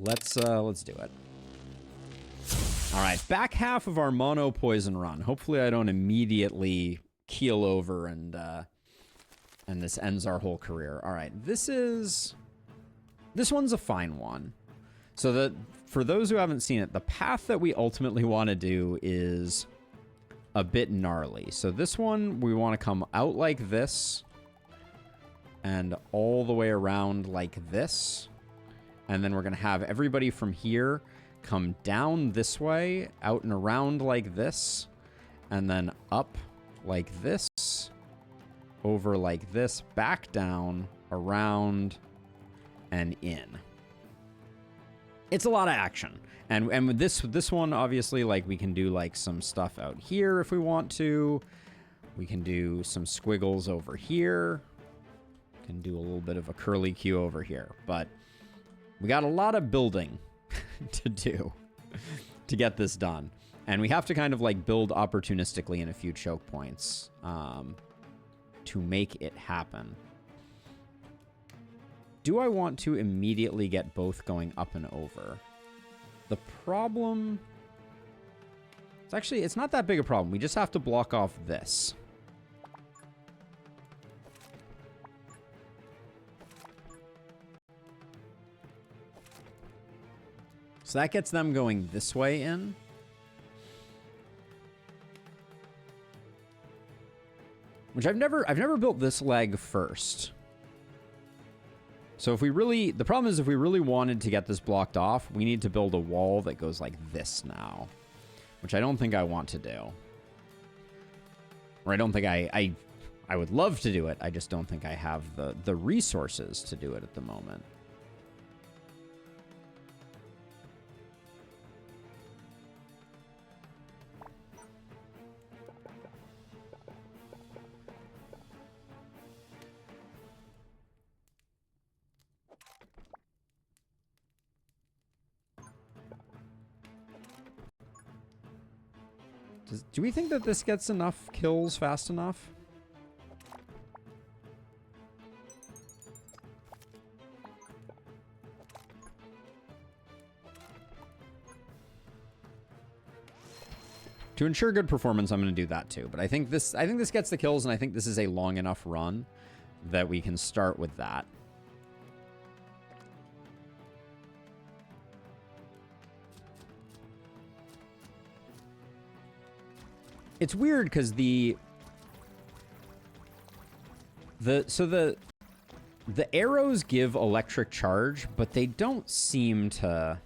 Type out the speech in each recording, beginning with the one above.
let's do it. All right, back half of our mono poison run. Hopefully I don't immediately keel over and this ends our whole career. All right, this one's a fine one. So that for those who haven't seen it, the path that we ultimately want to do is a bit gnarly. So this one, we want to come out like this and all the way around like this. And then we're going to have everybody from here come down this way, out and around like this, and then up like this, over like this, back down, around, and in. It's a lot of action. And with this one, obviously, like, we can do, like, some stuff out here if we want to. We can do some squiggles over here. We can do a little bit of a curly Q over here. But we got a lot of building to do to get this done. And we have to kind of, like, build opportunistically in a few choke points to make it happen. Do I want to immediately get both going up and over? The problem... It's not that big a problem. We just have to block off this. So that gets them going this way in. Which I've never built this leg first. So if we really, the problem is if we really wanted to get this blocked off, we need to build a wall that goes like this now, which I don't think I want to do. Or I don't think I would love to do it. I just don't think I have the resources to do it at the moment. Do we think that this gets enough kills fast enough? To ensure good performance, I'm going to do that too. But I think this gets the kills, and I think this is a long enough run that we can start with that. It's weird because the arrows give electric charge, but they don't seem to.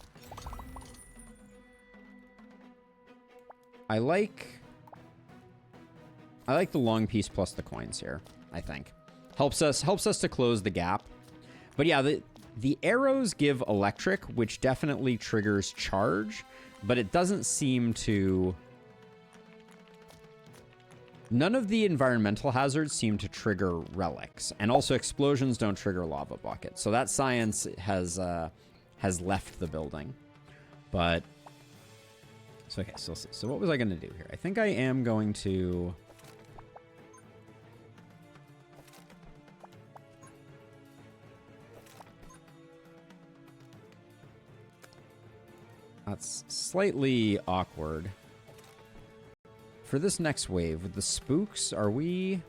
I like the long piece plus the coins here, I think. Helps us to close the gap. But yeah, the arrows give electric, which definitely triggers charge, but it doesn't seem to. None of the environmental hazards seem to trigger relics, and also explosions don't trigger lava buckets. So that science has left the building. But so okay, so what was I going to do here? I think I am going to. That's slightly awkward. For this next wave, with the spooks, are we...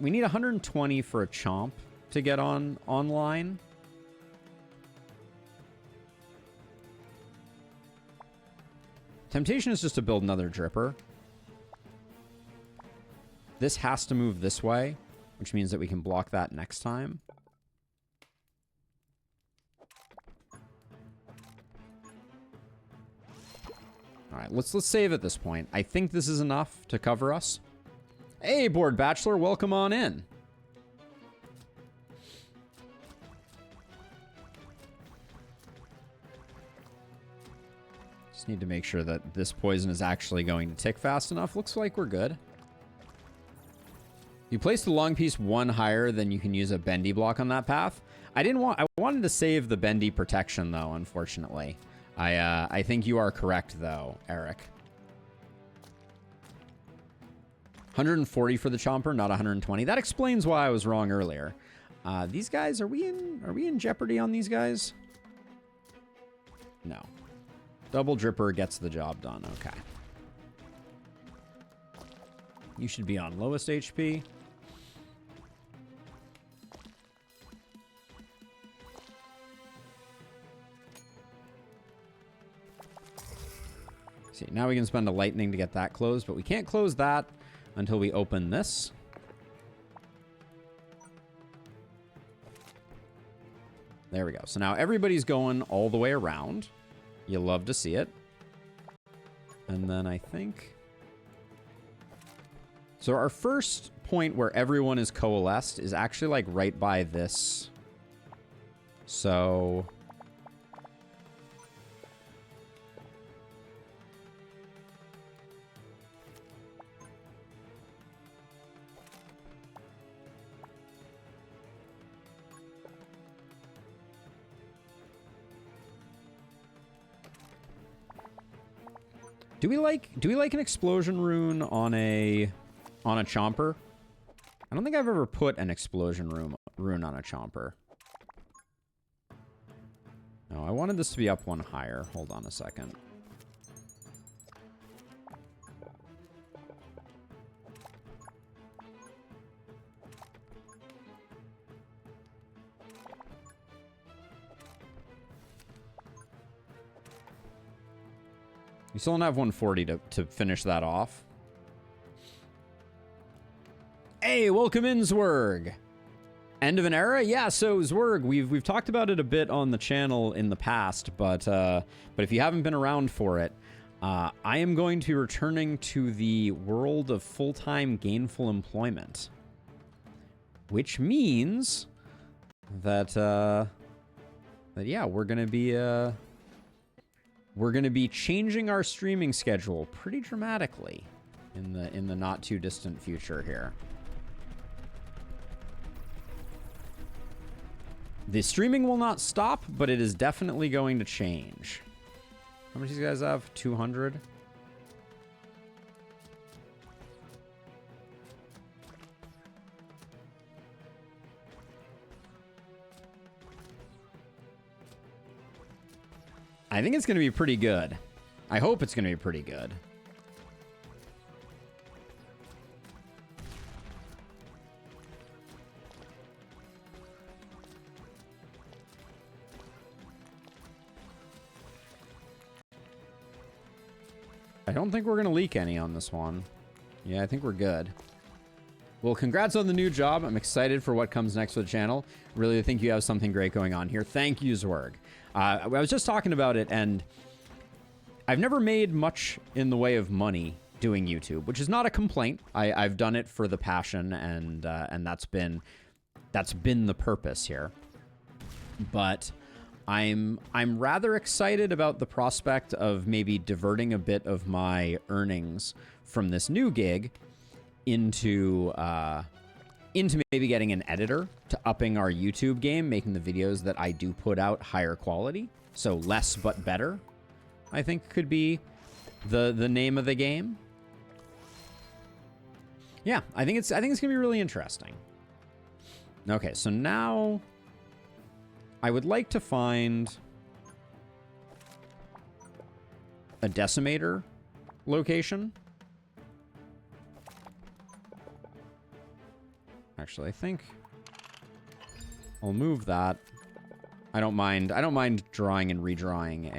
We need 120 for a Chomp to get online. Temptation is just to build another dripper. This has to move this way, which means that we can block that next time. All right, let's save at this point. I think this is enough to cover us. Hey, Bored Bachelor, welcome on in. Just need to make sure that this poison is actually going to tick fast enough. Looks like we're good. You place the long piece one higher, then you can use a bendy block on that path. I wanted to save the bendy protection though, unfortunately. I think you are correct, though, Eric. 140 for the Chomper, not 120. That explains why I was wrong earlier. These guys, are we in jeopardy on these guys? No. Double Dripper gets the job done. Okay. You should be on lowest HP. See, now we can spend a lightning to get that closed, but we can't close that until we open this. There we go. So now everybody's going all the way around. You love to see it. And then I think... So our first point where everyone is coalesced is actually like right by this. So... Do we like an explosion rune on a Chomp'n? I don't think I've ever put an explosion rune on a Chomp'n. No, I wanted this to be up one higher. Hold on a second. You still don't have 140 to finish that off. Hey, welcome in, Zwerg. End of an era? Yeah, so Zwerg, we've talked about it a bit on the channel in the past, but if you haven't been around for it, I am going to be returning to the world of full-time gainful employment, which means that yeah, we're gonna be changing our streaming schedule pretty dramatically in the not too distant future here. The streaming will not stop, but it is definitely going to change. How much do these guys have? 200? I think it's going to be pretty good. I hope it's going to be pretty good. I don't think we're going to leak any on this one. Yeah, I think we're good. Well, congrats on the new job. I'm excited for what comes next with the channel. Really think you have something great going on here. Thank you, Zwerg. I was just talking about it, and I've never made much in the way of money doing YouTube, which is not a complaint. I've done it for the passion, and that's been the purpose here. But I'm rather excited about the prospect of maybe diverting a bit of my earnings from this new gig into maybe getting an editor to upping our YouTube game, making the videos that I do put out higher quality. So less but better, I think could be the name of the game. Yeah, I think it's gonna be really interesting. Okay, so now I would like to find a Decimator location. Actually, I think I'll move that. I don't mind drawing and redrawing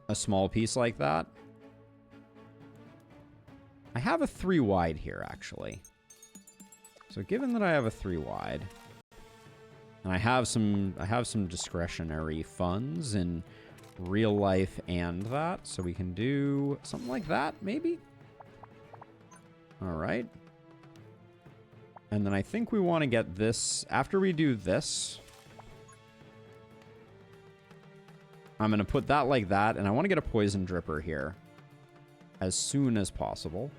a small piece like that. I have a 3 wide here, actually. So given that I have a 3 wide, and I have some discretionary funds in real life and that, so we can do something like that, maybe? All right. And then I think we want to get this, after we do this, I'm going to put that like that, and I want to get a poison dripper here as soon as possible.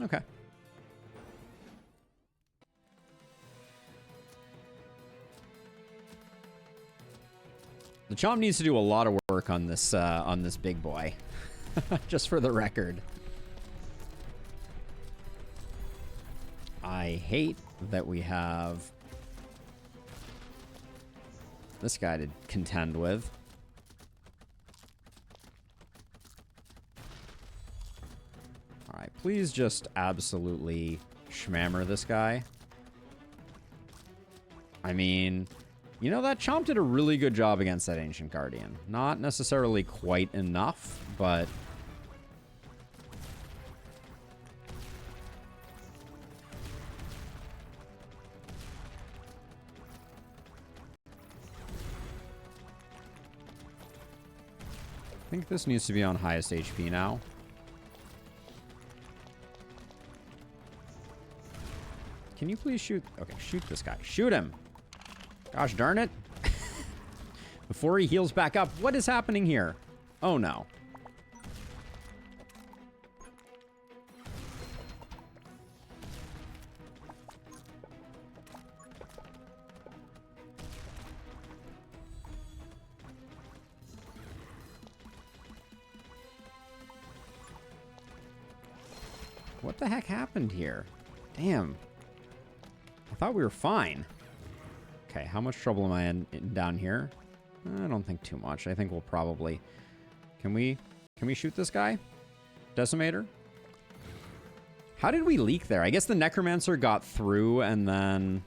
Okay. The Chomp needs to do a lot of work on this big boy, just for the record. I hate that we have this guy to contend with. Alright, please just absolutely schmammer this guy. I mean, you know, that Chomp did a really good job against that Ancient Guardian. Not necessarily quite enough, but... I think this needs to be on highest HP now. Can you please shoot? Okay, shoot this guy. Shoot him. Gosh darn it. Before he heals back up, what is happening here? Oh no. What the heck happened here? Damn. I thought we were fine. Okay, how much trouble am I in down here? I don't think too much. I think we'll probably... Can we shoot this guy? Decimator? How did we leak there? I guess the Necromancer got through and then...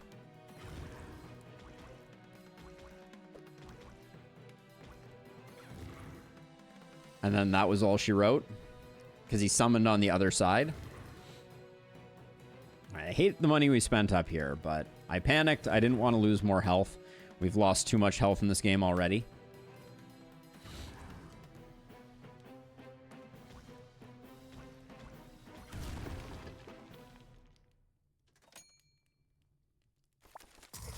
And then that was all she wrote? Because he summoned on the other side? I hate the money we spent up here, but I panicked. I didn't want to lose more health. We've lost too much health in this game already.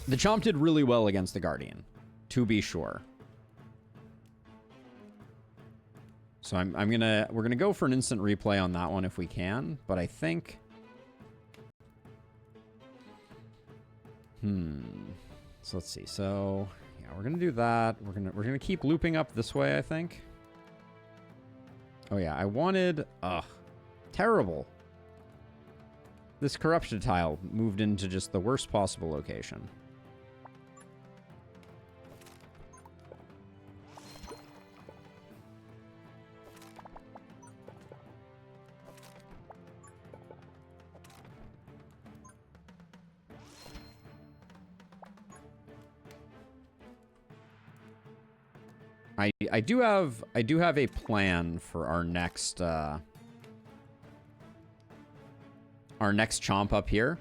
The Chomp did really well against the Guardian, to be sure. So we're gonna go for an instant replay on that one if we can, but I think... So let's see. So yeah, we're gonna do that. We're gonna keep looping up this way, I think. Oh yeah, I wanted... Ugh. Terrible. This corruption tile moved into just the worst possible location. I do have a plan for our next Chomp up here.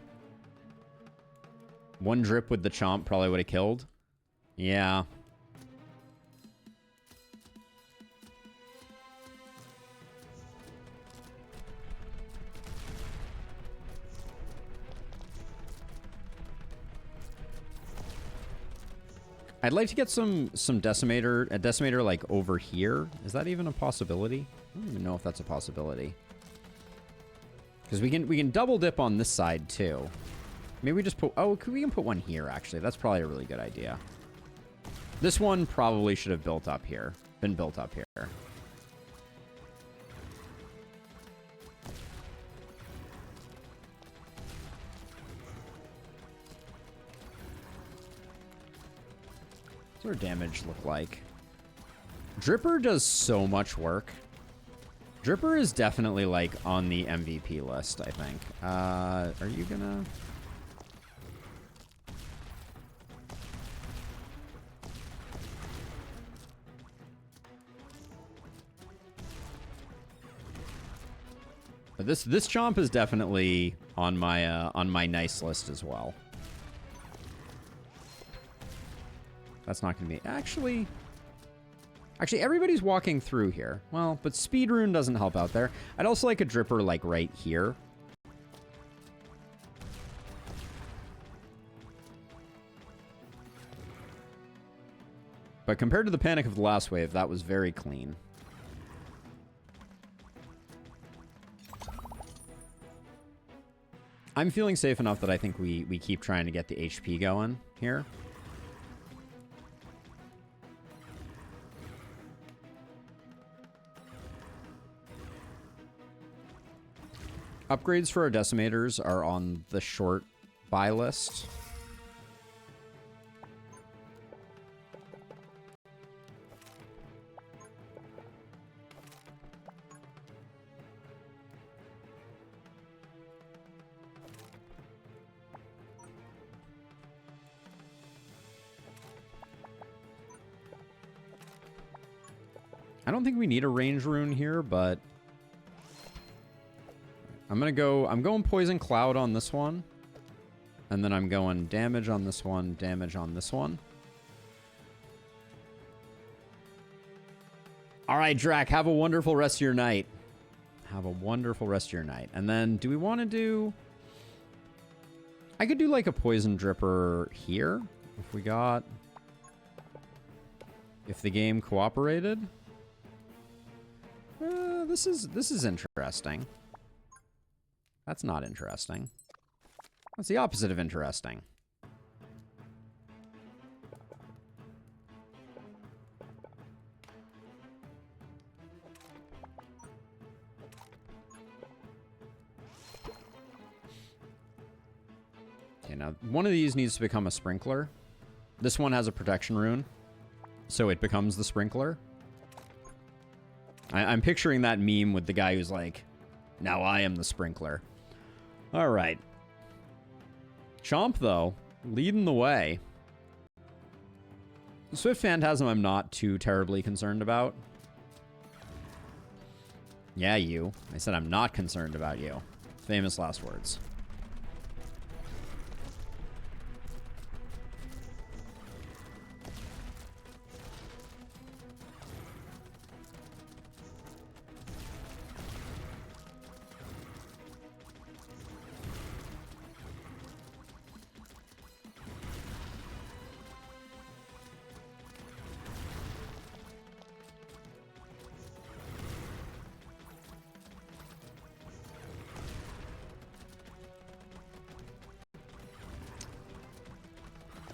One drip with the Chomp probably would have killed. Yeah. I'd like to get some Decimator like over here. Is that even a possibility? I don't even know if that's a possibility. Because we can double dip on this side too. Maybe we just put... Oh, we can put one here actually. That's probably a really good idea. This one probably should have built up here. Been built up here. What's our damage look like? Dripper does so much work. Dripper is definitely like on the MVP list, I think. Are you gonna... But this Chomp is definitely on my nice list as well. That's not going to be... Actually, everybody's walking through here. Well, but Speed Rune doesn't help out there. I'd also like a Dripper, like, right here. But compared to the panic of the last wave, that was very clean. I'm feeling safe enough that I think we keep trying to get the HP going here. Upgrades for our Decimators are on the short buy list. I don't think we need a range rune here, but I'm going Poison Cloud on this one. And then I'm going damage on this one, damage on this one. All right, Drac, have a wonderful rest of your night. Have a wonderful rest of your night. And then do we want to do... I could do like a Poison Dripper here if we got... If the game cooperated. This is interesting. That's not interesting. That's the opposite of interesting. Okay, now one of these needs to become a sprinkler. This one has a protection rune, so it becomes the sprinkler. I'm picturing that meme with the guy who's like, now I am the sprinkler. All right. Chomp, though, leading the way. Swift Phantasm I'm not too terribly concerned about. Yeah, you. I said I'm not concerned about you. Famous last words.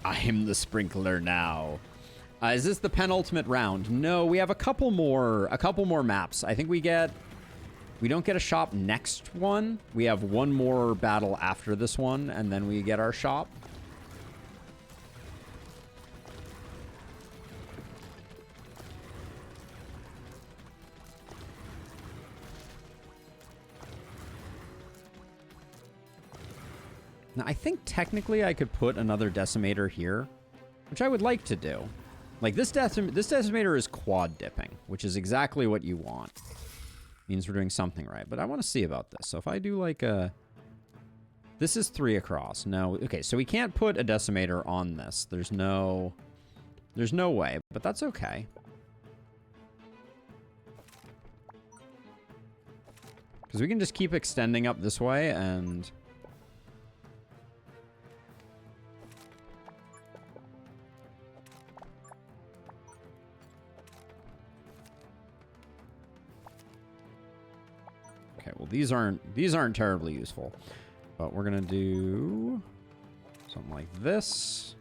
I am the sprinkler now. Is this the penultimate round? No, we have a couple more maps. I think we don't get a shop next one. We have one more battle after this one, and then we get our shop. Now, I think technically I could put another Decimator here, which I would like to do. Like, this Decimator is quad dipping, which is exactly what you want. Means we're doing something right, but I want to see about this. So if I do like a... This is 3 across. No, okay, so we can't put a Decimator on this. There's no way, but that's okay. Because we can just keep extending up this way and... Okay, well these aren't terribly useful, but we're gonna do something like this.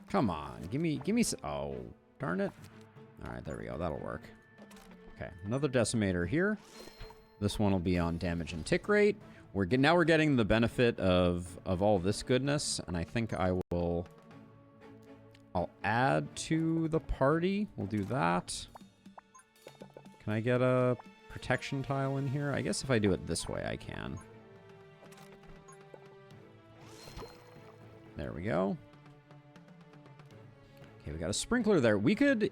Come on, give me oh, darn it. All right, there we go. That'll work. Okay, another Decimator here. This one will be on damage and tick rate. Now we're getting the benefit of all this goodness, and I think I'll add to the party. We'll do that. Can I get a protection tile in here? I guess if I do it this way, I can. There we go. Okay, we got a sprinkler there. We could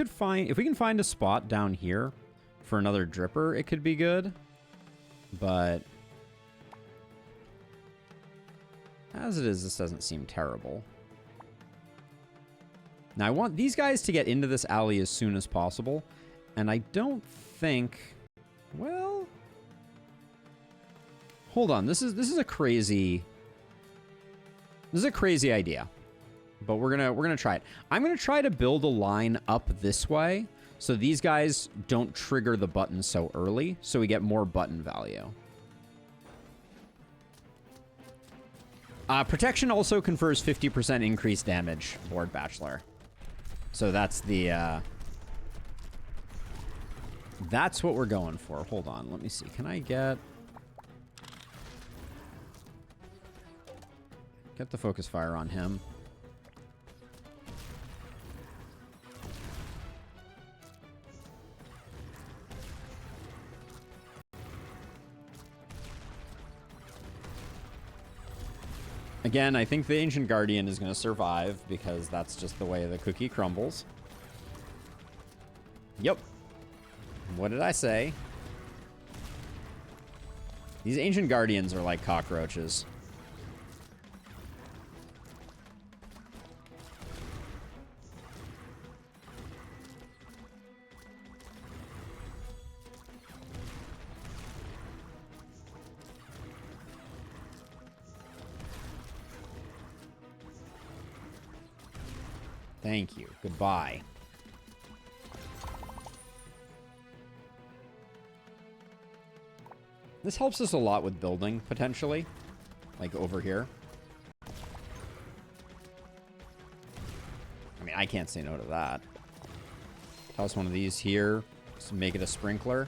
find, if we can find a spot down here for another dripper, it could be good. But as it is, this doesn't seem terrible. Now, I want these guys to get into this alley as soon as possible. And I don't think... Well... Hold on. This is a crazy... This is a crazy idea. But we're gonna try it. I'm gonna try to build a line up this way so these guys don't trigger the button so early, so we get more button value. Protection also confers 50% increased damage, Lord Bachelor. So that's the, that's what we're going for. Hold on, let me see. Can I get the focus fire on him? Again, I think the Ancient Guardian is going to survive because that's just the way the cookie crumbles. Yep. What did I say? These Ancient Guardians are like cockroaches. Thank you. Goodbye. This helps us a lot with building, potentially. Like over here. I mean, I can't say no to that. Toss one of these here. Just make it a sprinkler.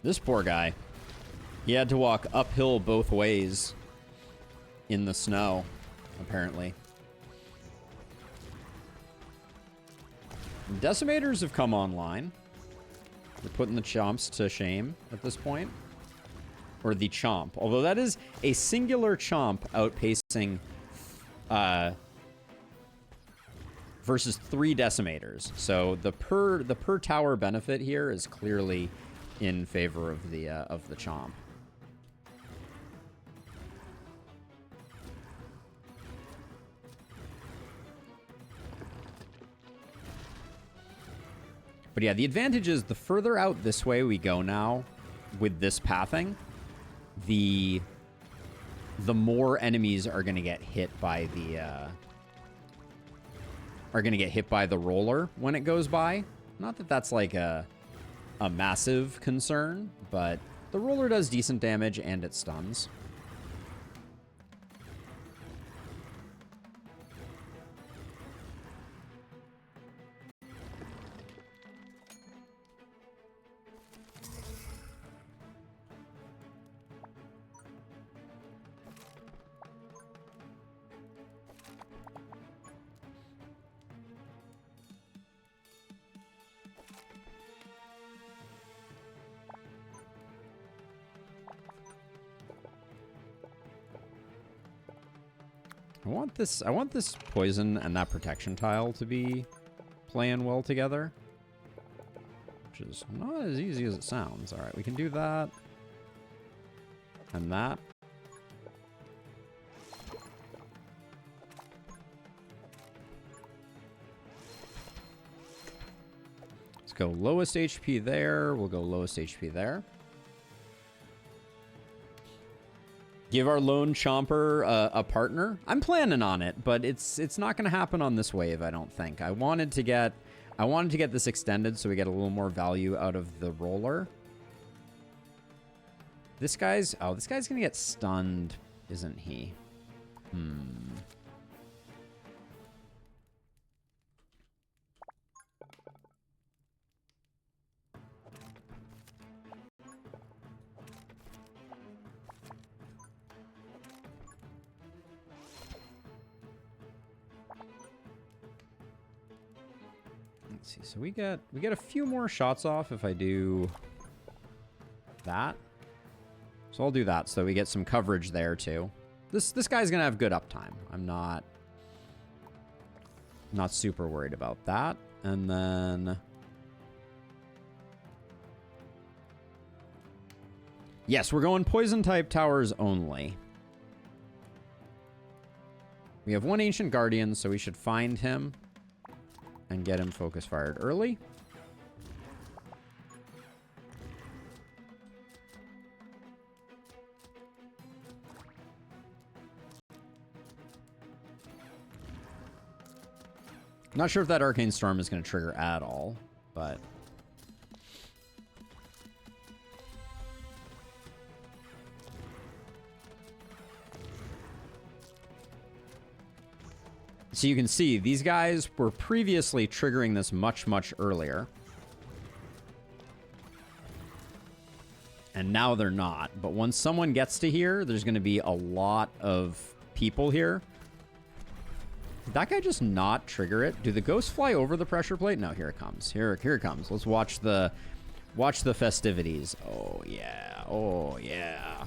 This poor guy. He had to walk uphill both ways in the snow, apparently. Decimators have come online. They're putting the Chomps to shame at this point. Or the Chomp. Although that is a singular Chomp outpacing versus 3 Decimators. So the per tower benefit here is clearly in favor of the Chomp. But yeah, the advantage is the further out this way we go now with this pathing, the more enemies are going to get hit by the roller when it goes by. Not that that's like a massive concern, but the roller does decent damage and it stuns. I want this poison and that protection tile to be playing well together. Which is not as easy as it sounds. Alright, we can do that. And that. Let's go lowest HP there. We'll go lowest HP there. Give our lone chomper a partner. I'm planning on it, but it's not going to happen on this wave, I don't think. I wanted to get this extended so we get a little more value out of the roller. This guy's going to get stunned, isn't he? Let's see. So we get a few more shots off if I do that. So I'll do that so we get some coverage there too. This guy's gonna have good uptime. I'm not super worried about that. And then yes, we're going poison type towers only. We have one Ancient Guardian, so we should find him and get him focus fired early. Not sure if that Arcane Storm is going to trigger at all, but So you can see these guys were previously triggering this much, much earlier. And now they're not. But once someone gets to here, there's going to be a lot of people here. Did that guy just not trigger it? Do the ghosts fly over the pressure plate? No, here it comes. Here it comes. Let's watch the festivities. Oh, yeah. Oh, yeah.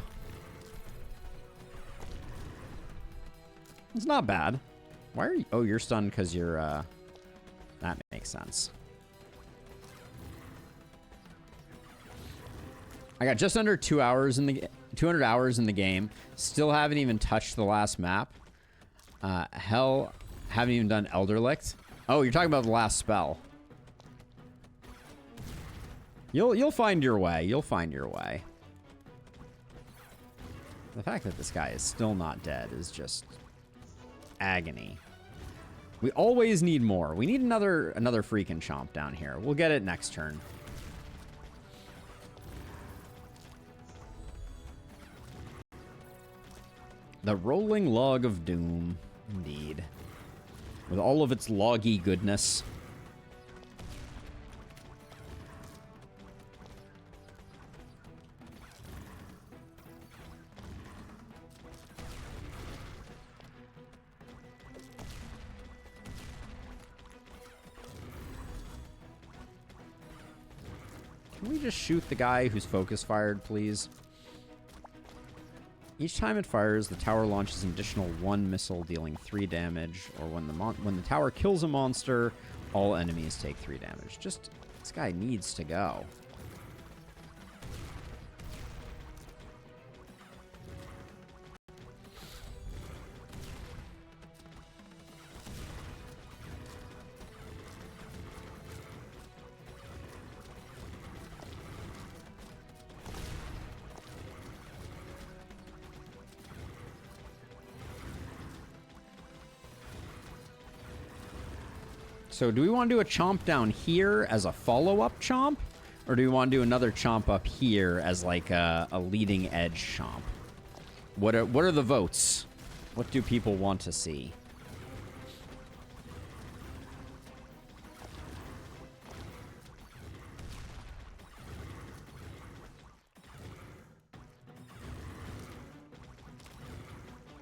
It's not bad. Why are you... Oh, you're stunned because you're... That makes sense. I got just under 2 hours in the 200 hours in the game. Still haven't even touched the last map. Hell, haven't even done Elderlicht. Oh, you're talking about the last spell. You'll find your way. You'll find your way. The fact that this guy is still not dead is just agony. We always need more. We need another freaking chomp down here. We'll get it next turn. The rolling log of doom, indeed. With all of its loggy goodness. Can we just shoot the guy who's focus fired, please? Each time it fires, the tower launches an additional 1 missile, dealing 3 damage. Or when the tower kills a monster, all enemies take 3 damage. Just, this guy needs to go. So do we want to do a chomp down here as a follow-up chomp? Or do we want to do another chomp up here as like a leading edge chomp? What are the votes? What do people want to see?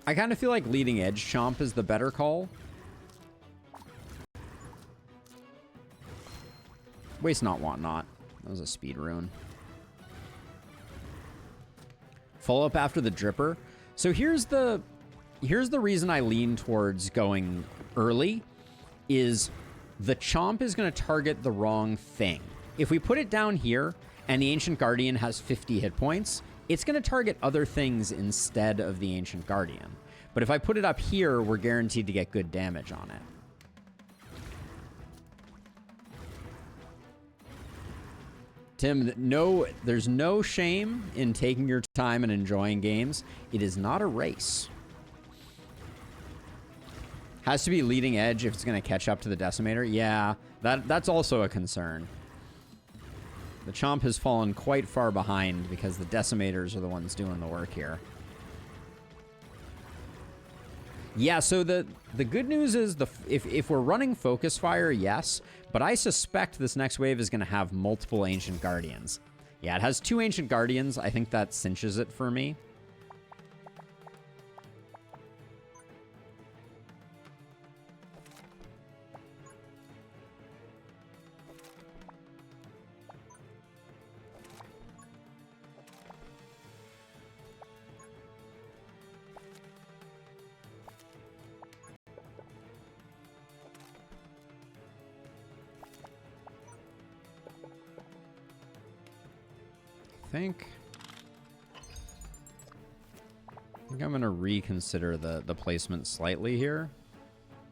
I kind of feel like leading edge chomp is the better call. Waste not, want not. That was a speed rune. Follow up after the dripper. So here's the reason I lean towards going early is the chomp is going to target the wrong thing. If we put it down here and the Ancient Guardian has 50 hit points, it's going to target other things instead of the Ancient Guardian. But if I put it up here, we're guaranteed to get good damage on it. Tim, no, there's no shame in taking your time and enjoying games. It is not a race. Has to be leading edge if it's going to catch up to the Decimator. Yeah, that's also a concern. The Chomp has fallen quite far behind because the Decimators are the ones doing the work here. Yeah, so the good news is if we're running Focus Fire, yes, but I suspect this next wave is going to have multiple Ancient Guardians. Yeah, it has 2 Ancient Guardians. I think that cinches it for me. I think I'm going to reconsider the placement slightly here.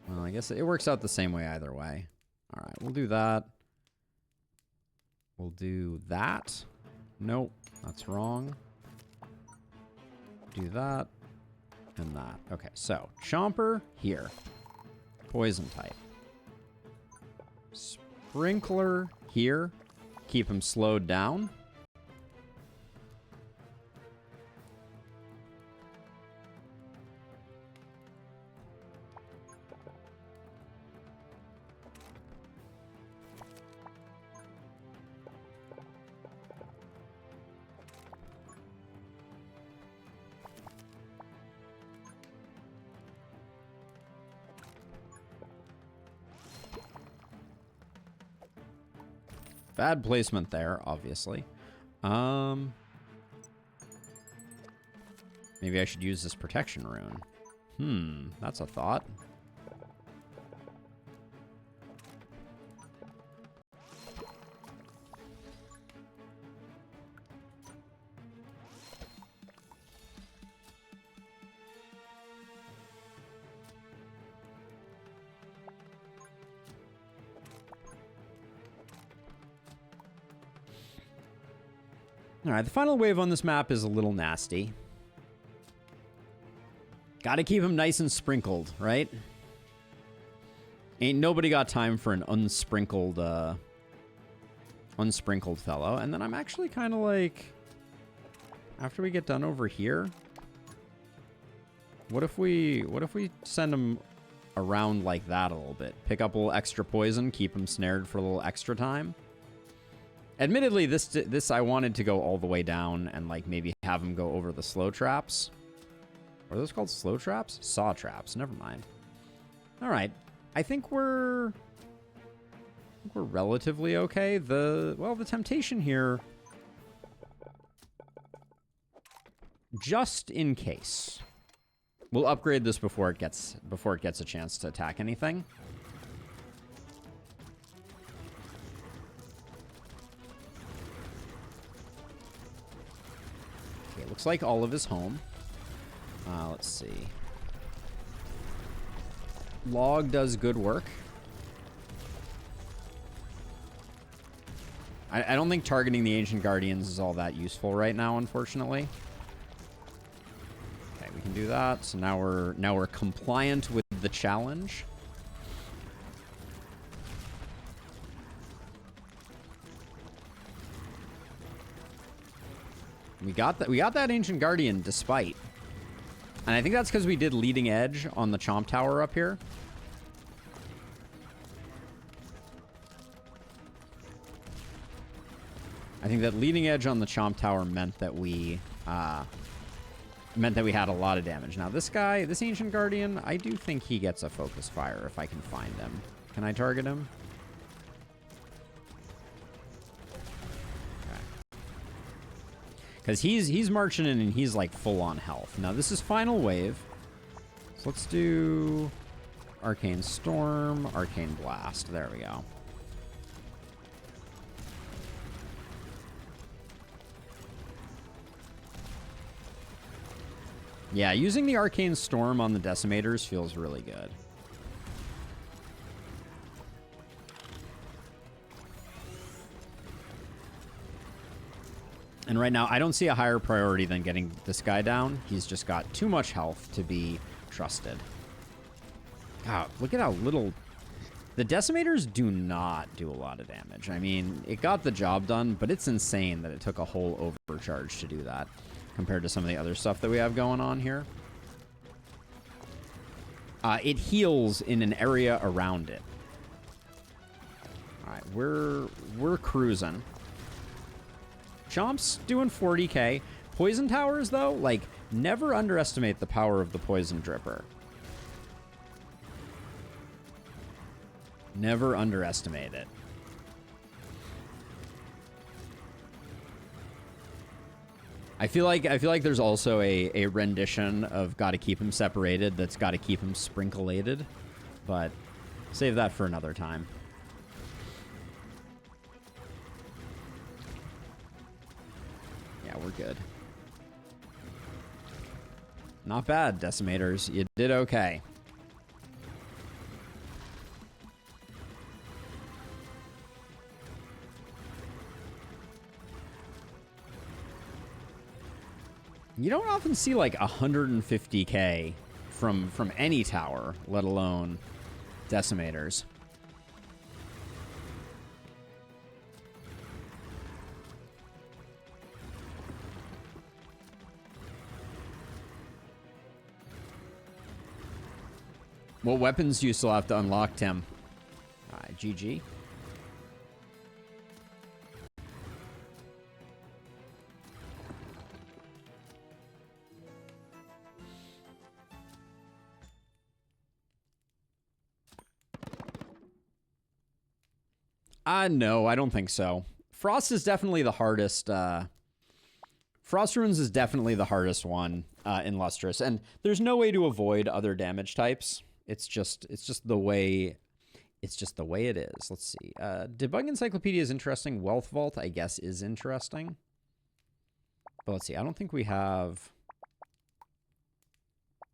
Well, I guess it works out the same way either way. All right, we'll do that. We'll do that. Nope, that's wrong. Do that and that. Okay, so Chomper here. Poison type. Sprinkler here. Keep him slowed down. Bad placement there, obviously. Maybe I should use this protection rune. That's a thought. All right, the final wave on this map is a little nasty. Gotta keep him nice and sprinkled, right? Ain't nobody got time for an unsprinkled fellow. And then I'm actually kind of like, after we get done over here, what if we send him around like that a little bit? Pick up a little extra poison, keep him snared for a little extra time. Admittedly, this I wanted to go all the way down and like maybe have him go over the slow traps. What are those called? Slow traps? Saw traps. Never mind. All right. I think we're relatively okay. The temptation here, just in case, we'll upgrade this before it gets a chance to attack anything. Looks like Olive is home. Let's see. Log does good work. I don't think targeting the Ancient Guardians is all that useful right now, unfortunately. Okay, we can do that. So now we're compliant with the challenge. We got that Ancient Guardian despite. And I think that's because we did leading edge on the Chomp Tower up here. I think that leading edge on the Chomp Tower meant that we had a lot of damage. Now this guy, this Ancient Guardian, I do think he gets a focus fire if I can find him. Can I target him? Because he's marching in and he's like full on health. Now this is final wave. So let's do Arcane Storm, Arcane Blast. There we go. Yeah, using the Arcane Storm on the Decimators feels really good. And right now, I don't see a higher priority than getting this guy down. He's just got too much health to be trusted. God, look at how little... The Decimators do not do a lot of damage. I mean, it got the job done, but it's insane that it took a whole overcharge to do that compared to some of the other stuff that we have going on here. It heals in an area around it. All right, we're cruising. Chomp's doing 40k. Poison towers, though, like, never underestimate the power of the Poison Dripper. Never underestimate it. I feel like there's also a rendition of Gotta Keep Him Separated that's Gotta Keep Him Sprinkleated, but save that for another time. We're good. Not bad, Decimators. You did okay. You don't often see like 150k from any tower, let alone Decimators. What weapons do you still have to unlock, Tim? GG. No, I don't think so. Frost is definitely the hardest. Frost Runes is definitely the hardest one in Lustrous, and there's no way to avoid other damage types. It's just the way it is. Let's see. Debug Encyclopedia is interesting. Wealth Vault, I guess, is interesting. But let's see. I don't think we have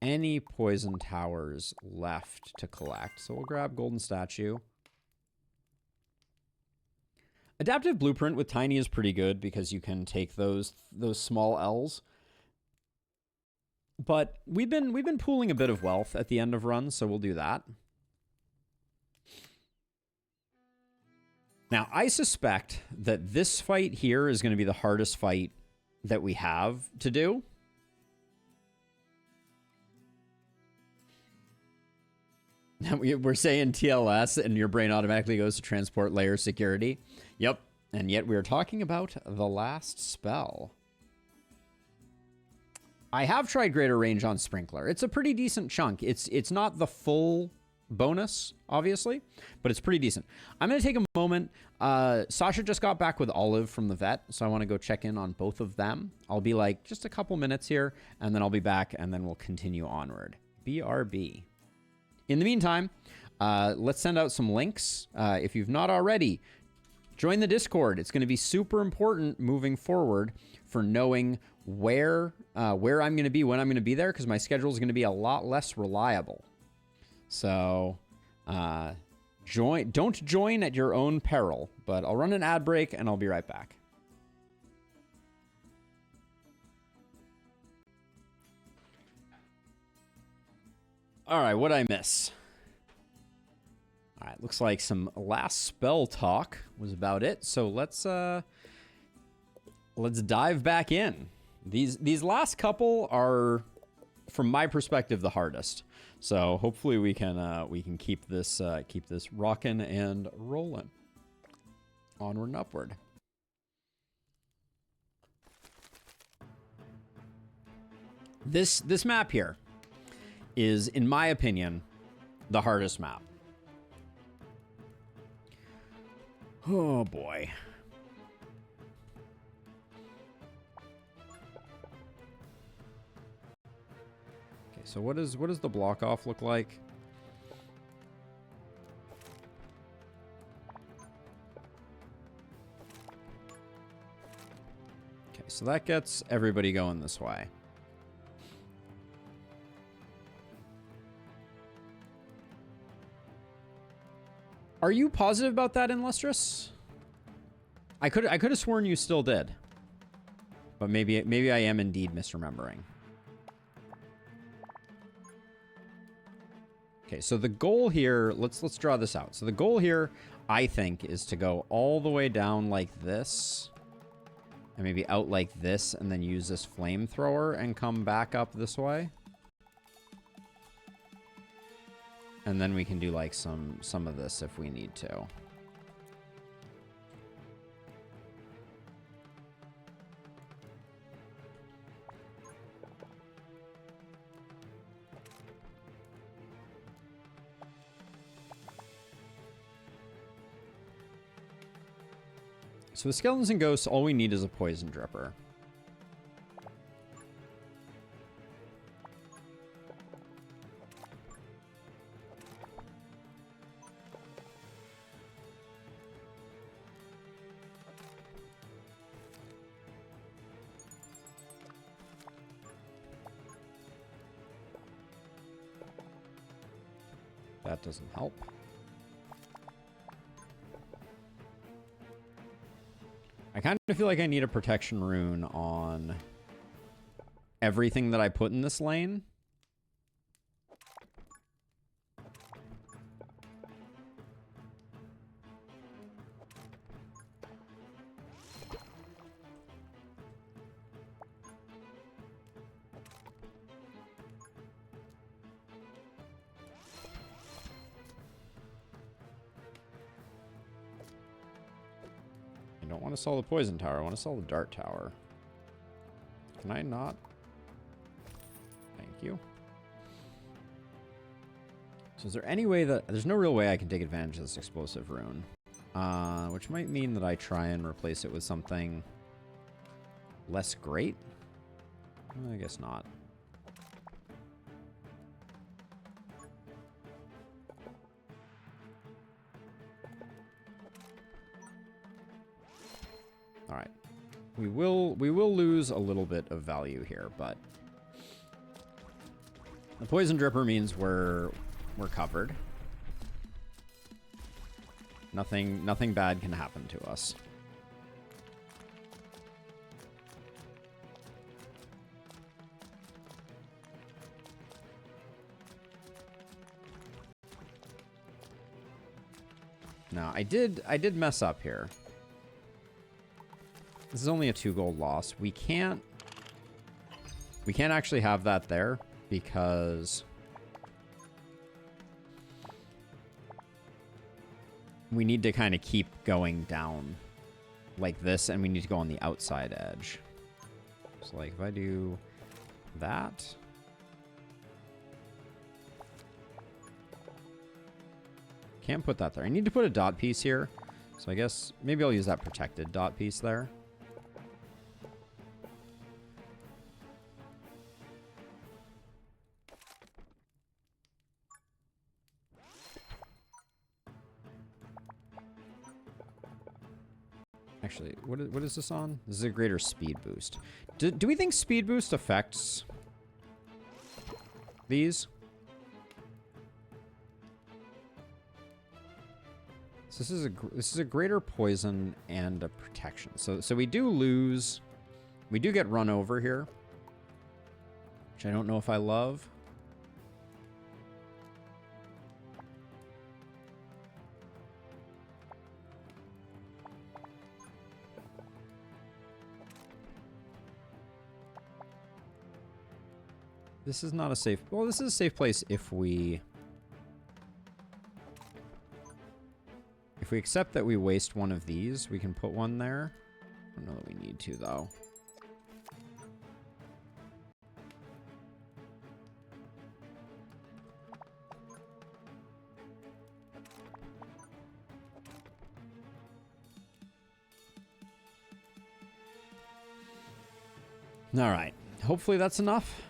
any poison towers left to collect, so we'll grab Golden Statue. Adaptive Blueprint with Tiny is pretty good because you can take those small L's. But we've been pooling a bit of wealth at the end of runs, so we'll do that. Now, I suspect that this fight here is going to be the hardest fight that we have to do. We're saying TLS and your brain automatically goes to transport layer security. Yep. And yet we're talking about the last spell. I have tried greater range on Sprinkler. It's a pretty decent chunk. It's not the full bonus, obviously, but it's pretty decent. I'm going to take a moment. Sasha just got back with Olive from the vet, so I want to go check in on both of them. I'll be like just a couple minutes here, and then I'll be back, and then we'll continue onward. BRB. In the meantime, let's send out some links. If you've not already, join the Discord. It's going to be super important moving forward for knowing where I'm going to be, when I'm going to be there, because my schedule is going to be a lot less reliable. So don't join at your own peril, but I'll run an ad break and I'll be right back. All right, what'd I miss? All right, looks like some last spell talk was about it. So let's dive back in. These last couple are, from my perspective, the hardest. So hopefully we can keep this rocking and rolling, onward and upward. This map here is, in my opinion, the hardest map. Oh boy. Okay, so what does the block off look like? Okay, so that gets everybody going this way. Are you positive about that, Illustrious? I could have sworn you still did. But maybe I am indeed misremembering. Okay, so the goal here, let's draw this out. So the goal here, I think, is to go all the way down like this. And maybe out like this, and then use this flamethrower and come back up this way. And then we can do like some of this if we need to. So with skeletons and ghosts, all we need is a poison dripper. That doesn't help. I kind of feel like I need a protection rune on everything that I put in this lane. I don't want to sell the poison tower. I want to sell the dart tower. Can I not? Thank you. So is there any way that... There's no real way I can take advantage of this explosive rune. which might mean that I try and replace it with something less great. I guess not. All right. We will lose a little bit of value here, but the poison dripper means we're covered. Nothing bad can happen to us. Now, I did mess up here. This is only a 2 gold loss. We can't actually have that there because we need to kind of keep going down like this, and we need to go on the outside edge. So like if I do that, can't put that there. I need to put a dot piece here. So I guess maybe I'll use that protected dot piece there. Actually, what is this on? This is a greater speed boost. Do we think speed boost affects these? So this is a greater poison and a protection. So we do lose. We do get run over here, which I don't know if I love. This is not a safe... Well, this is a safe place if we... If we accept that we waste one of these, we can put one there. I don't know that we need to, though. All right. Hopefully that's enough.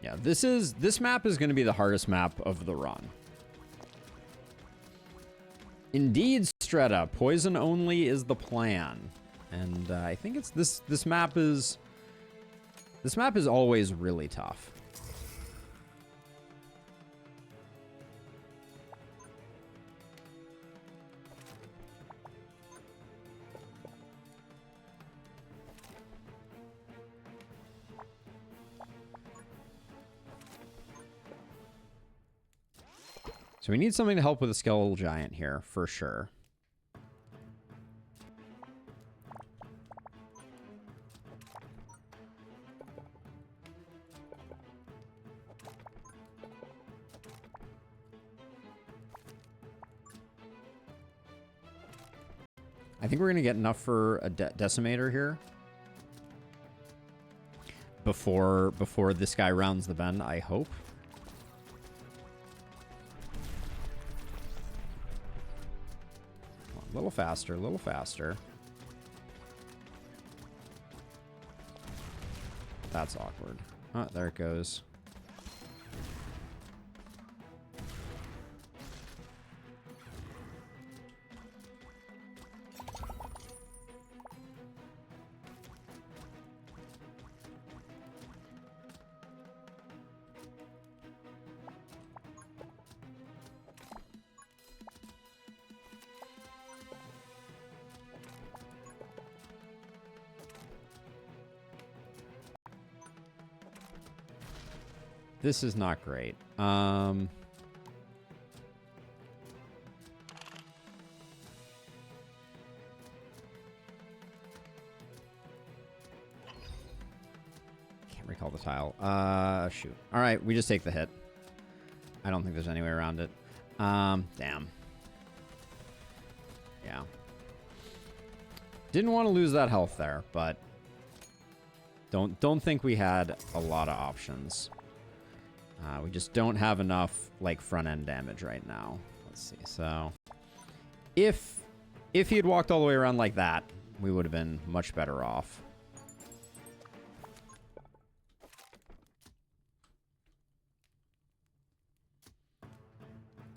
Yeah, this map is going to be the hardest map of the run. Indeed, Streta, poison only is the plan. And I think it's this map is always really tough. So we need something to help with the skeletal giant here, for sure. I think we're going to get enough for a Decimator here. Before this guy rounds the bend, I hope. A little faster, a little faster. That's awkward. Oh, there it goes. This is not great. Can't recall the tile. Shoot. All right, we just take the hit. I don't think there's any way around it. Damn. Yeah. Didn't want to lose that health there, but don't think we had a lot of options. We just don't have enough like front end damage right now. Let's see. So if he had walked all the way around like that, we would have been much better off.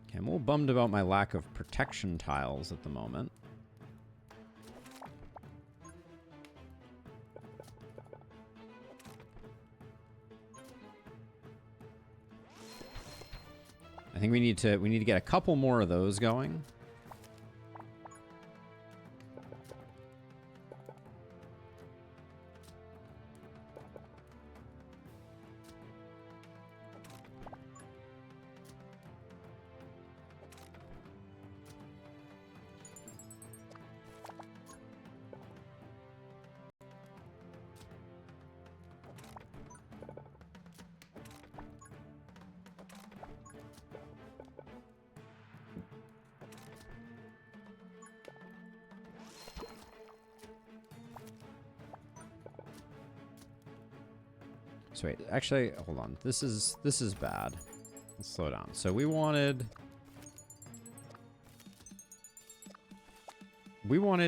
Okay, I'm a little bummed about my lack of protection tiles at the moment. I think we need to get a couple more of those going. So wait, actually, hold on. This is bad. Let's slow down. So we wanted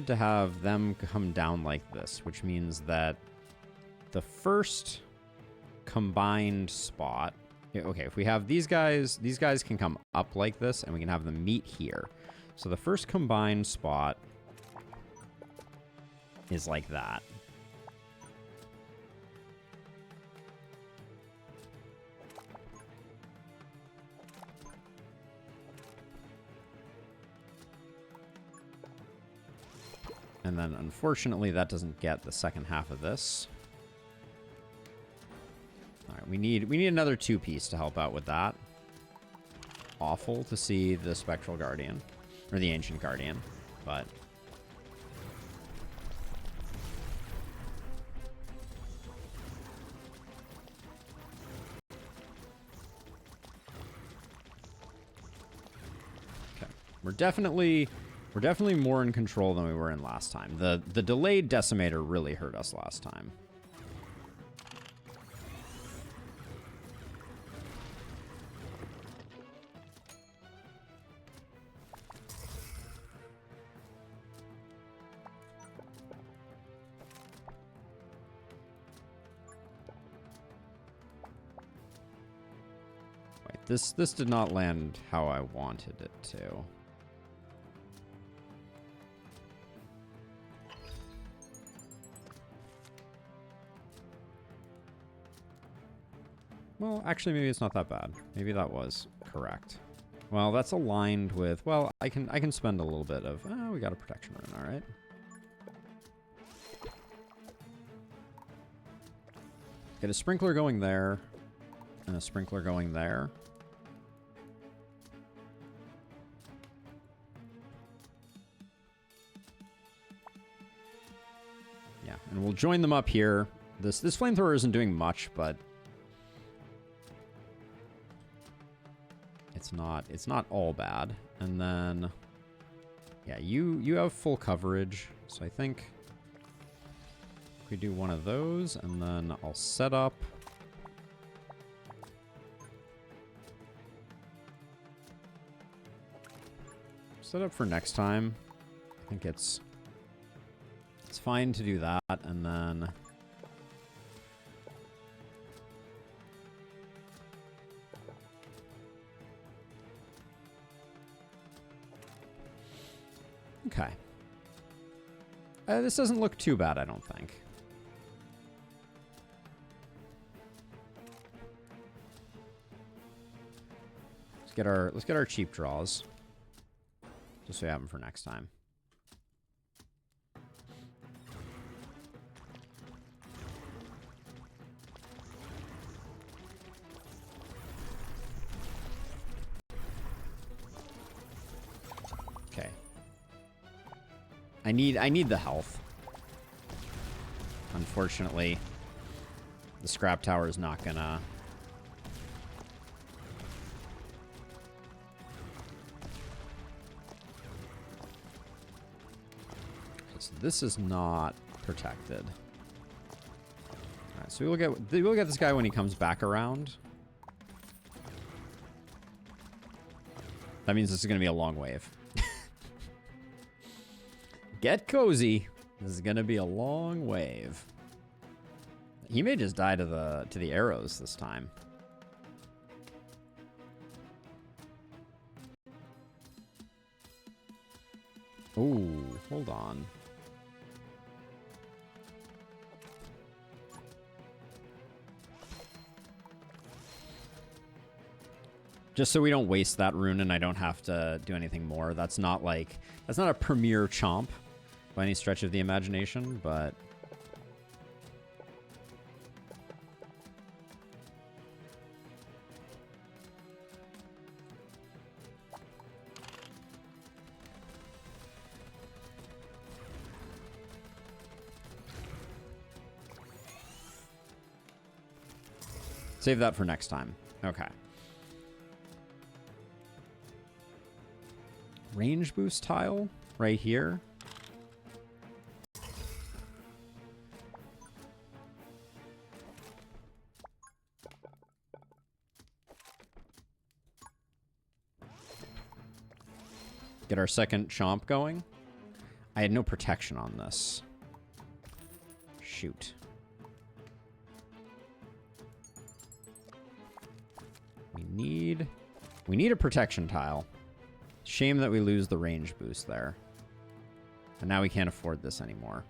to have them come down like this, which means that the first combined spot. Okay, if we have these guys can come up like this, and we can have them meet here. So the first combined spot is like that. And then, unfortunately, that doesn't get the second half of this. All right, we need another 2-piece to help out with that. Awful to see the Spectral Guardian, or the Ancient Guardian, but... Okay, we're definitely more in control than we were in last time. The delayed Decimator really hurt us last time. Wait, this did not land how I wanted it to. Well, actually, maybe it's not that bad. Maybe that was correct. Well, that's aligned with... Well, I can spend a little bit of... we got a protection rune, all right. Get a sprinkler going there, and a sprinkler going there. Yeah, and we'll join them up here. This flamethrower isn't doing much, but... It's not all bad. And then, yeah, you have full coverage. So I think if we do one of those, and then I'll set up. Set up for next time. I think it's fine to do that, and then. Okay. This doesn't look too bad, I don't think. Let's get our cheap draws. Just so we have them for next time. Okay. I need the health. Unfortunately, the scrap tower is not gonna... so this is not protected. Alright, so we'll get this guy when he comes back around. That means this is going to be a long wave. Get cozy. This is going to be a long wave. He may just die to the arrows this time. Ooh, hold on. Just so we don't waste that rune and I don't have to do anything more. That's not a premier chomp by any stretch of the imagination, but save that for next time. Okay. Range boost tile right here. Get our second chomp going. I had no protection on this. Shoot. We need a protection tile. Shame that we lose the range boost there. And now we can't afford this anymore.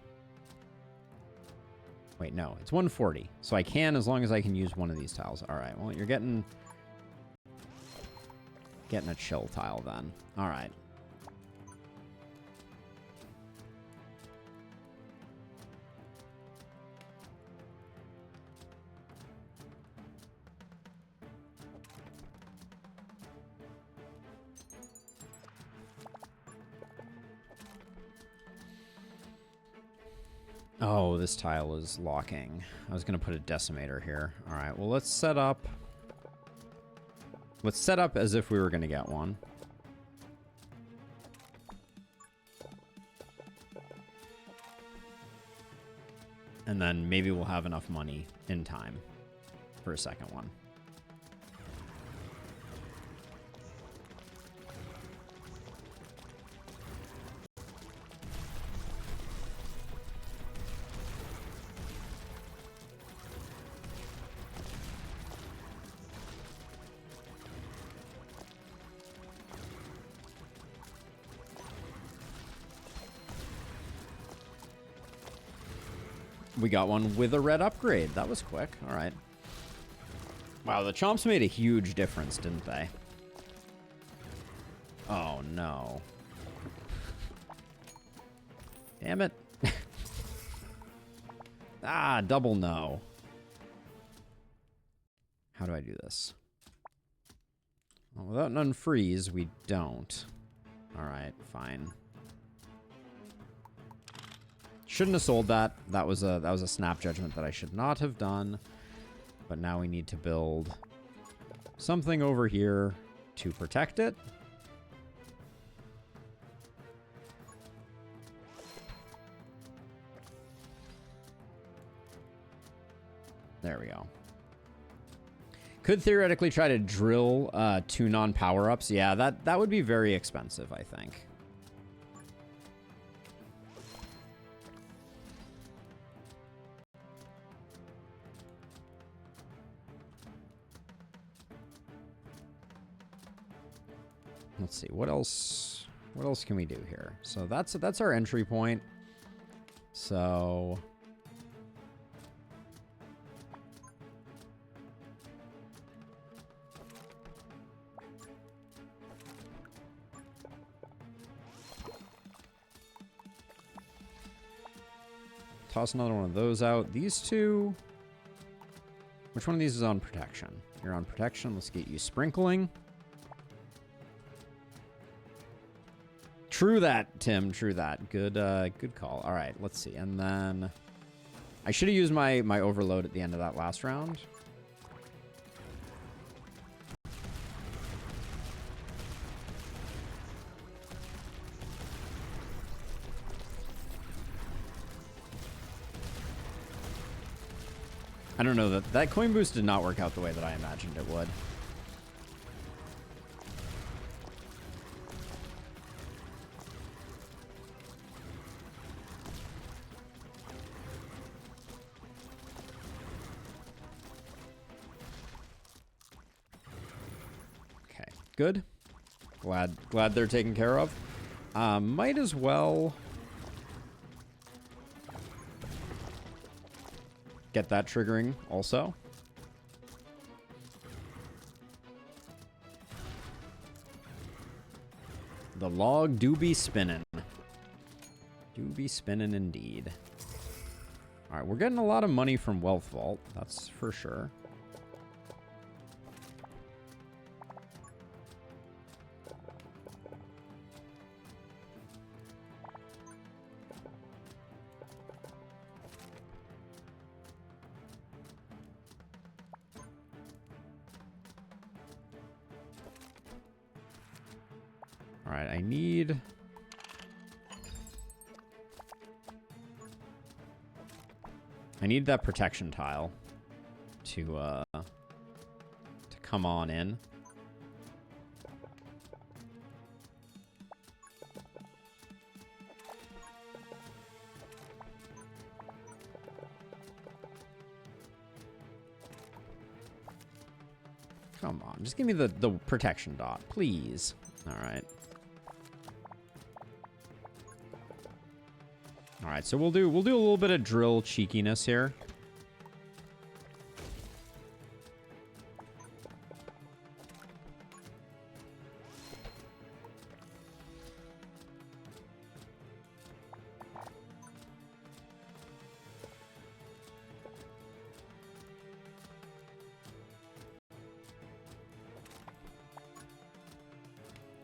Wait, no. It's 140. So I can as long as I can use one of these tiles. Alright, well, you're getting a chill tile then. Alright. Oh, this tile is locking. I was going to put a Decimator here. All right, well, let's set up as if we were going to get one. And then maybe we'll have enough money in time for a second one. We got one with a red upgrade. That was quick. All right. Wow, the chomps made a huge difference, didn't they? Oh, no. Damn it. Ah, double no. How do I do this? Well, without an unfreeze, we don't. All right, fine. Shouldn't have sold that. That was a snap judgment that I should not have done. But now we need to build something over here to protect it. There we go. Could theoretically try to drill 2 non-power-ups. Yeah, that would be very expensive, I think. Let's see, what else can we do here? So that's our entry point. So toss another one of those out. These two, which one of these is on protection? You're on protection. Let's get you sprinkling. True that, Tim. True that. Good call. All right, let's see. And then I should have used my overload at the end of that last round. I don't know, that coin boost did not work out the way that I imagined it would. Okay, good. Glad they're taken care of. Might as well get that triggering also. The log do be spinning. Do be spinning indeed. All right, we're getting a lot of money from Wealth Vault, that's for sure. All right, I need that protection tile to come on in. Come on, just give me the protection dot, please. All right. All right, so we'll do a little bit of drill cheekiness here.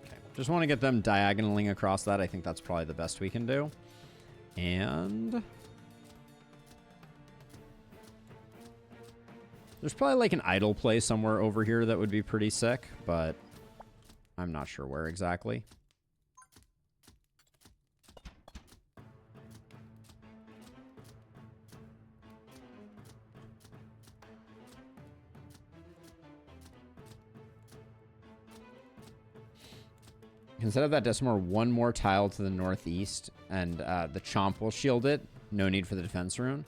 Okay, just want to get them diagonaling across that. I think that's probably the best we can do. And there's probably like an idle play somewhere over here that would be pretty sick, but I'm not sure where exactly. Instead of that Decimator, one more tile to the northeast, and the Chomp'n will shield it. No need for the defense rune.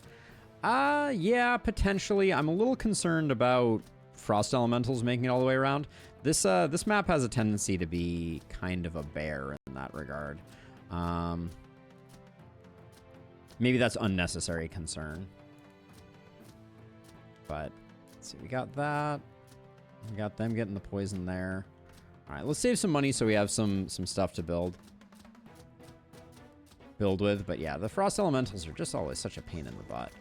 Yeah, potentially. I'm a little concerned about Frost Elementals making it all the way around. This map has a tendency to be kind of a bear in that regard. Maybe that's unnecessary concern. But, let's see, we got that. We got them getting the poison there. All right, let's save some money so we have some stuff to build with. But yeah, the Frost Elementals are just always such a pain in the butt.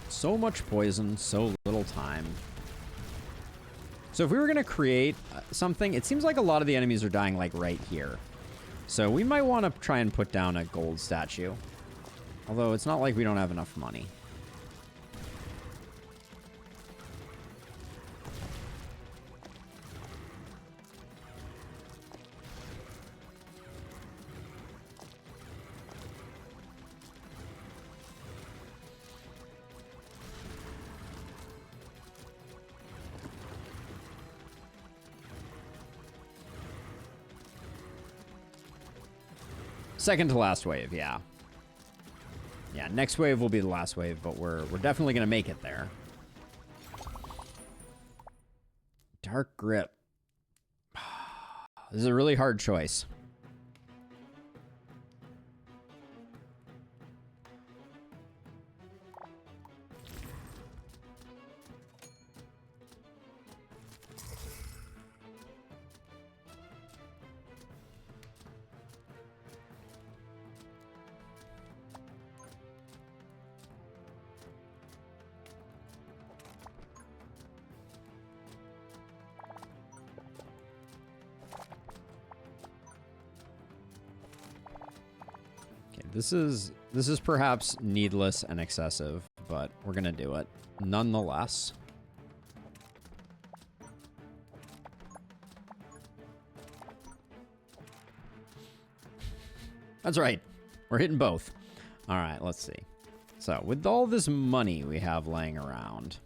So much poison, so little time. So if we were going to create something, it seems like a lot of the enemies are dying like right here. So we might want to try and put down a gold statue. Although it's not like we don't have enough money. Second to last wave, yeah. Yeah, next wave will be the last wave, but we're definitely going to make it there. Dark Grip. This is a really hard choice. This is perhaps needless and excessive, but we're going to do it nonetheless. That's right. We're hitting both. All right, let's see. So, with all this money we have laying around...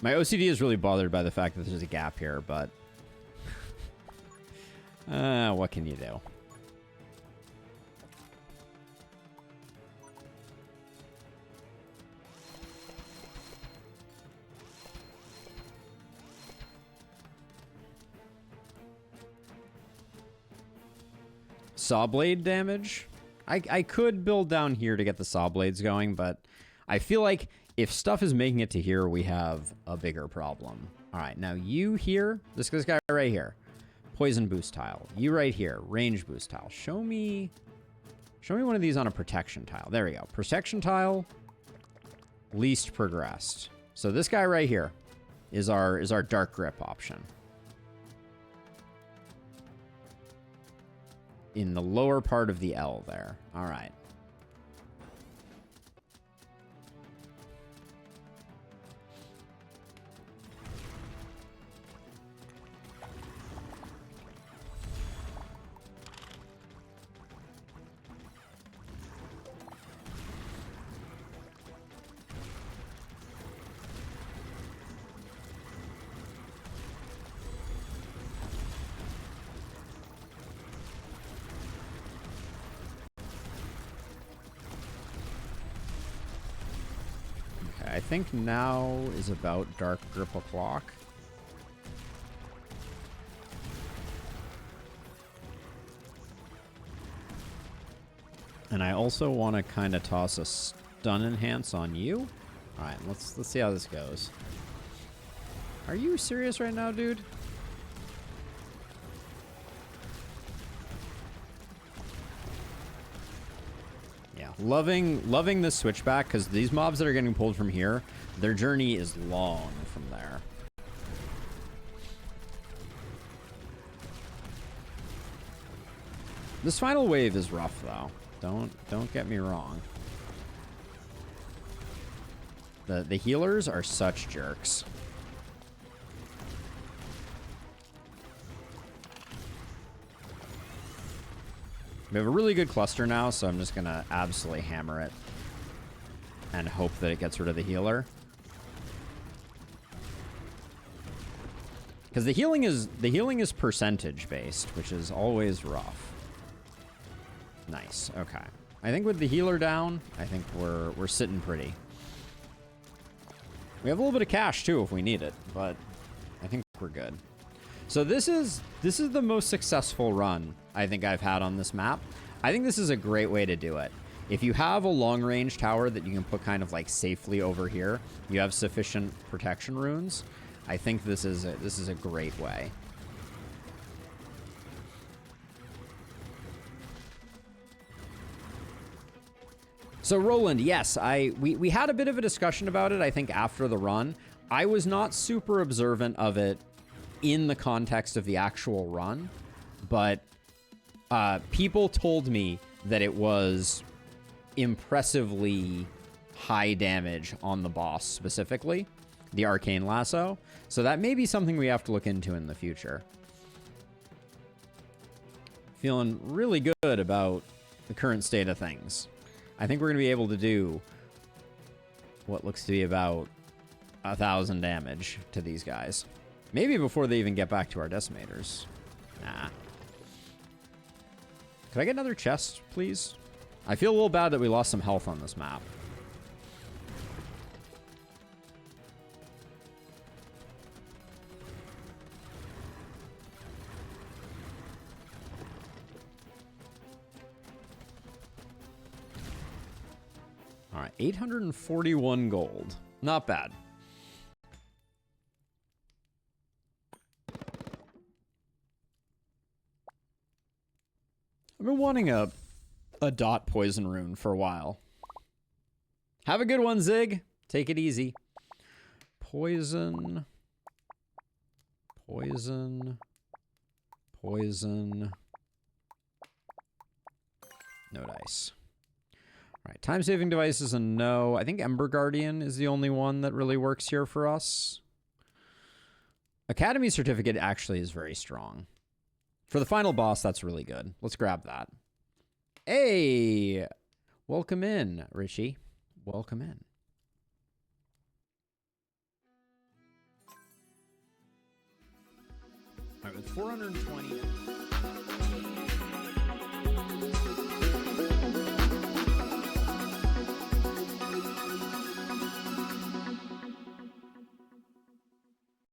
My OCD is really bothered by the fact that there's a gap here, but... what can you do? Saw blade damage? I could build down here to get the saw blades going, but I feel like if stuff is making it to here, we have a bigger problem. All right, now you here, this guy right here, poison boost tile. You right here, range boost tile. Show me one of these on a protection tile. There we go. Protection tile, least progressed. So this guy right here is our dark grip option. In the lower part of the L there. All right. I think now is about dark grip o'clock. And I also want to kind of toss a stun enhance on you. All right, let's see how this goes. Are you serious right now, dude? Loving this switchback, because these mobs that are getting pulled from here, their journey is long from there. This final wave is rough, though. Don't get me wrong. The healers are such jerks. We have a really good cluster now, so I'm just going to absolutely hammer it and hope that it gets rid of the healer. Because the healing is percentage based, which is always rough. Nice. Okay. I think with the healer down, I think we're sitting pretty. We have a little bit of cash too if we need it, but I think we're good. So this is the most successful run I think I've had on this map. I think this is a great way to do it. If you have a long-range tower that you can put kind of like safely over here, you have sufficient protection runes, I think this is a great way. So Roland, yes, we had a bit of a discussion about it, I think, after the run. I was not super observant of it in the context of the actual run, but people told me that it was impressively high damage on the boss specifically, the arcane lasso. So that may be something we have to look into in the future. Feeling really good about the current state of things. I think we're going to be able to do what looks to be about 1,000 damage to these guys. Maybe before they even get back to our decimators. Nah. Could I get another chest, please? I feel a little bad that we lost some health on this map. All right, 841 gold. Not bad. I've been wanting a dot poison rune for a while. Have a good one, Zig. Take it easy. Poison. Poison. Poison. No dice. All right, time-saving device is a no. I think Ember Guardian is the only one that really works here for us. Academy Certificate actually is very strong. For the final boss, that's really good. Let's grab that. Hey! Welcome in, Richie. Welcome in. All right, with 420...